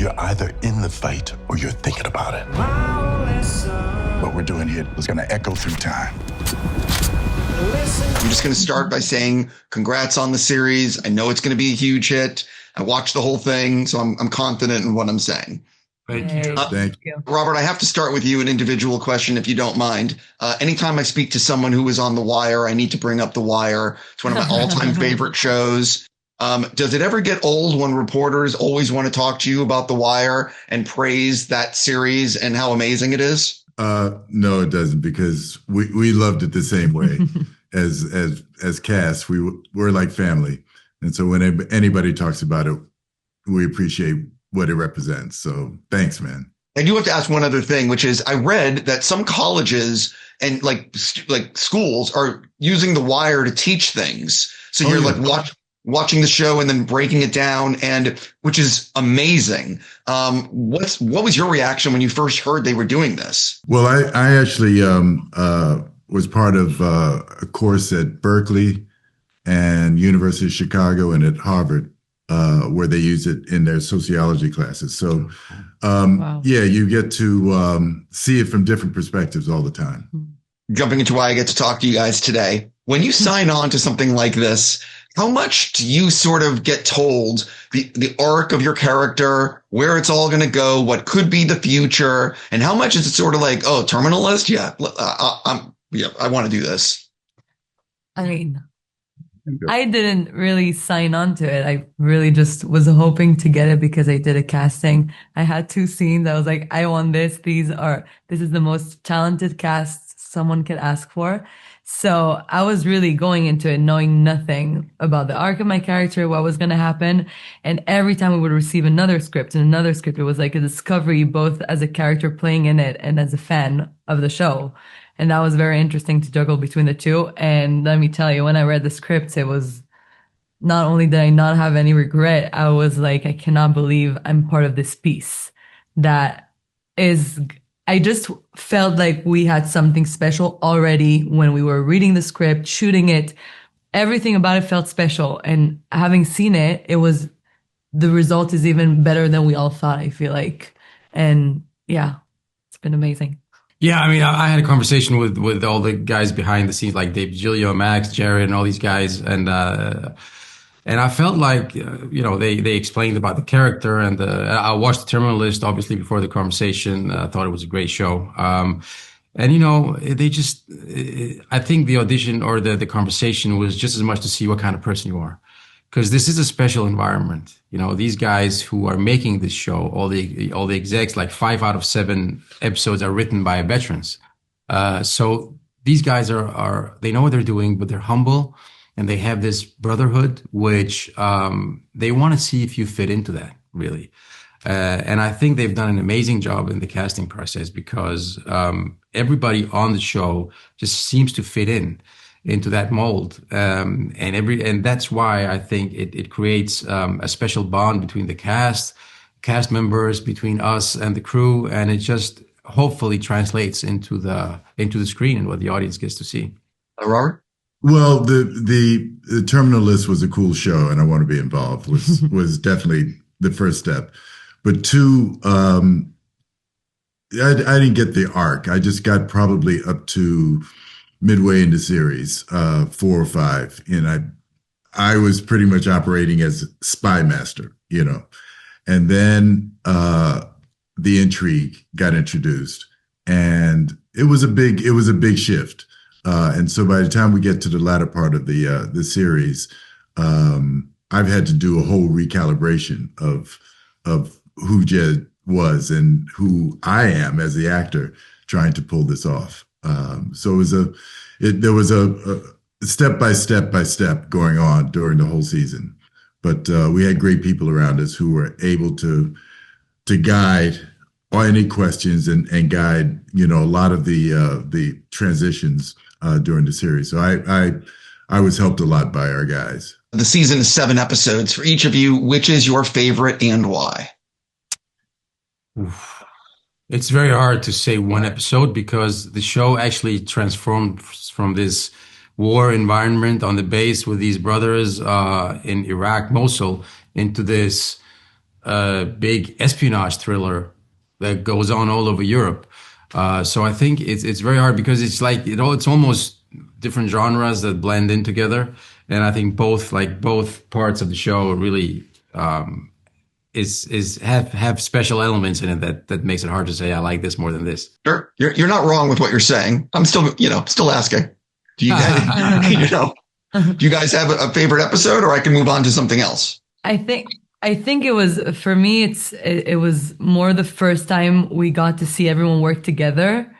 You're either in the fight or you're thinking about it. What we're doing here is going to echo through time. I'm just going to start by saying congrats on the series. I know it's going to be a huge hit. I watched the whole thing, so I'm confident in what I'm saying. Thank you. Thank you. Robert, I have to start with you, an individual question, if you don't mind. Anytime I speak to someone who was on The Wire, I need to bring up The Wire. It's one of my all-time favorite shows. Does it ever get old when reporters always want to talk to you about The Wire and praise that series and how amazing it is? No, it doesn't, because we loved it the same way as cast. We're like family. And so when anybody talks about it, we appreciate what it represents. So thanks, man. I do have to ask one other thing, which is I read that some colleges and like schools are using The Wire to teach things. So you're like watching the show and then breaking it down, and which is amazing. What was your reaction when you first heard they were doing this? Well, I actually was part of a course at Berkeley and University of Chicago and at Harvard, where they use it in their sociology classes. So, wow. Yeah, you get to see it from different perspectives all the time. Jumping into why I get to talk to you guys today. When you sign on to something like this, how much do you sort of get told the arc of your character, where it's all going to go, what could be the future, and how much is it sort of like, oh, terminal list? Yeah, I want to do this. I mean, I didn't really sign on to it. I really just was hoping to get it because I did a casting. I had 2 scenes. I was like, I want this. This is the most talented cast someone could ask for. So I was really going into it knowing nothing about the arc of my character, what was going to happen. And every time we would receive another script, it was like a discovery, both as a character playing in it and as a fan of the show. And that was very interesting to juggle between the two. And let me tell you, when I read the script, it was not only did I not have any regret, I was like, I cannot believe I'm part of this piece. I just felt like we had something special already when we were reading the script, shooting it. Everything about it felt special. And having seen it, the result is even better than we all thought, I feel like. And yeah, it's been amazing. Yeah, I mean, I had a conversation with all the guys behind the scenes, like Dave Giglio, Max, Jared, and all these guys, and I felt like they explained about the character, and I watched the Terminal List obviously before the conversation. I thought it was a great show, and I think the audition or the conversation was just as much to see what kind of person you are, because this is a special environment. These guys who are making this show, all the execs, like 5 out of 7 episodes are written by veterans. So these guys they know what they're doing, but they're humble, and they have this brotherhood, which they want to see if you fit into that, really. And I think they've done an amazing job in the casting process, because everybody on the show just seems to fit into that mold. And that's why I think it creates a special bond between the cast members, between us and the crew, and it just hopefully translates into the screen and what the audience gets to see. Robert? Well, the Terminal List was a cool show, and I want to be involved was definitely the first step. But 2, I didn't get the arc. I just got probably up to midway in the series, 4 or 5, and I was pretty much operating as spy master, and then the intrigue got introduced, and it was a big shift. And so by the time we get to the latter part of the series, I've had to do a whole recalibration of who Jed was and who I am as the actor trying to pull this off. So there was a step by step going on during the whole season, but we had great people around us who were able to guide any questions and guide a lot of the transitions during the series. So I was helped a lot by our guys. The season is 7 episodes. For each of you, which is your favorite and why? It's very hard to say one episode, because the show actually transformed from this war environment on the base with these brothers in Iraq, Mosul, into this big espionage thriller that goes on all over Europe. So I think it's very hard because it's like it's almost different genres that blend in together, and I think both parts of the show really have special elements in it that makes it hard to say I like this more than this. Sure, you're not wrong with what you're saying. I'm still asking. Do you guys, do you guys have a favorite episode, or I can move on to something else? I think it was, for me, it was more the first time we got to see everyone work together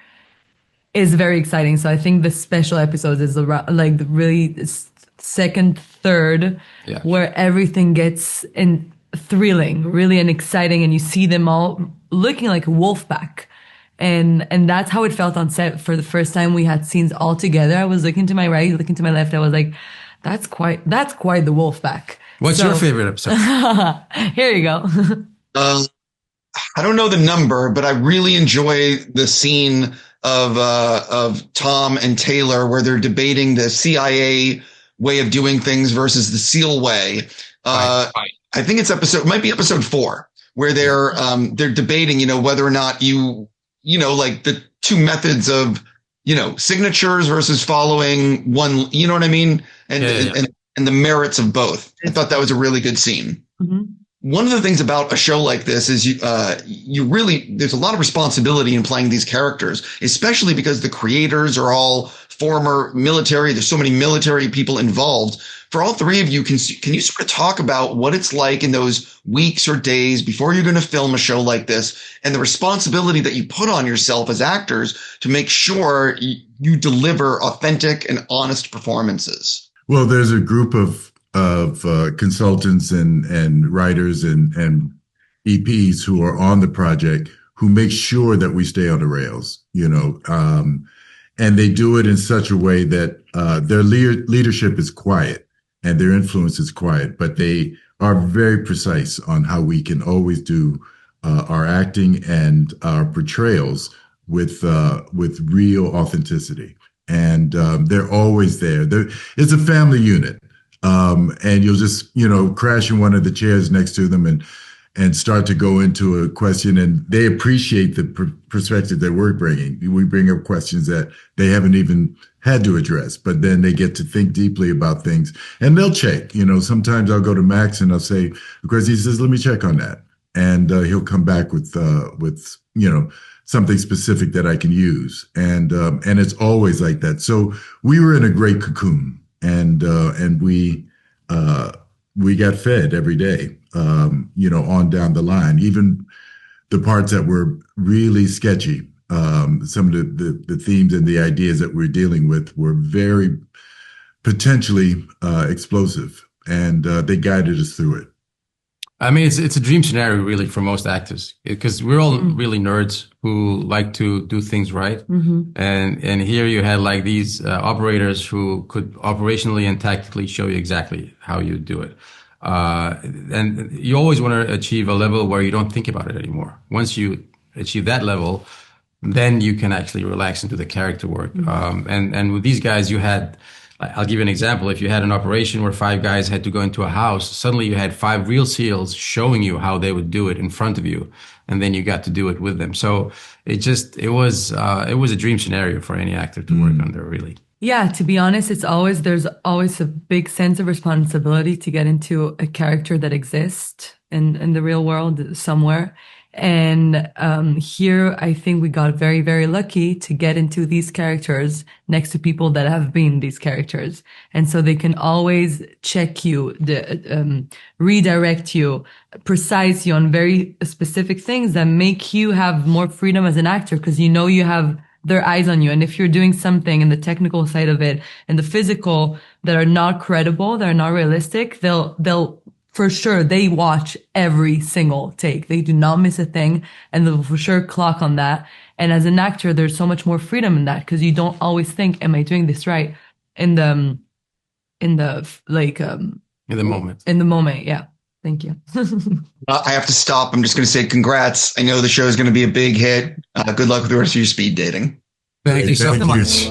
is very exciting. So I think the special episodes is like the really second, third, where everything gets thrilling, really, and exciting, and you see them all looking like a wolf pack. And that's how it felt on set for the first time we had scenes all together. I was looking to my right, looking to my left. I was like, that's quite the wolf pack. What's your favorite episode? Here you go. I don't know the number, but I really enjoy the scene of Tom and Taylor where they're debating the CIA way of doing things versus the SEAL way. Right. I think it might be episode 4, where they're debating, whether or not like the two methods of, signatures versus following one, you know what I mean? And the merits of both. I thought that was a really good scene. Mm-hmm. One of the things about a show like this is there's a lot of responsibility in playing these characters, especially because the creators are all former military. There's so many military people involved. For all three of you, can you sort of talk about what it's like in those weeks or days before you're going to film a show like this, and the responsibility that you put on yourself as actors to make sure you deliver authentic and honest performances? Well, there's a group of consultants and writers and EPs who are on the project who make sure that we stay on the rails, and they do it in such a way that their leadership is quiet and their influence is quiet, but they are very precise on how we can always do our acting and our portrayals with real authenticity. And they're always there. It's a family unit. And you'll just, crash in one of the chairs next to them and start to go into a question, and they appreciate the perspective that we're bringing. We bring up questions that they haven't even had to address, but then they get to think deeply about things, and they'll check. Sometimes I'll go to Max and I'll say, because he says, let me check on that. And he'll come back with something specific that I can use. And it's always like that. So we were in a great cocoon, and we got fed every day, on down the line. Even the parts that were really sketchy, some of the themes and the ideas that we're dealing with were very potentially explosive, and they guided us through it. I mean, it's a dream scenario really for most actors, because we're all really nerds who like to do things right. Mm-hmm. And here you had like these operators who could operationally and tactically show you exactly how you do it. And you always want to achieve a level where you don't think about it anymore. Once you achieve that level, then you can actually relax into the character work. Mm-hmm. And with these guys, I'll give you an example. If you had an operation where 5 guys had to go into a house, suddenly you had 5 real SEALs showing you how they would do it in front of you, and then you got to do it with them. So it was a dream scenario for any actor to work under, really. Yeah, to be honest, there's always a big sense of responsibility to get into a character that exists in the real world somewhere. And here, I think we got very, very lucky to get into these characters next to people that have been these characters. And so they can always check you, redirect you, precise you on very specific things that make you have more freedom as an actor, because you have their eyes on you. And if you're doing something in the technical side of it and the physical that are not credible, that are not realistic, they'll for sure, they watch every single take. They do not miss a thing, and they'll for sure clock on that. And as an actor, there's so much more freedom in that, because you don't always think, am I doing this right? In the moment. In the moment, yeah. Thank you. I have to stop. I'm just going to say congrats. I know the show is going to be a big hit. Good luck with the rest of your speed dating. Thank you so much.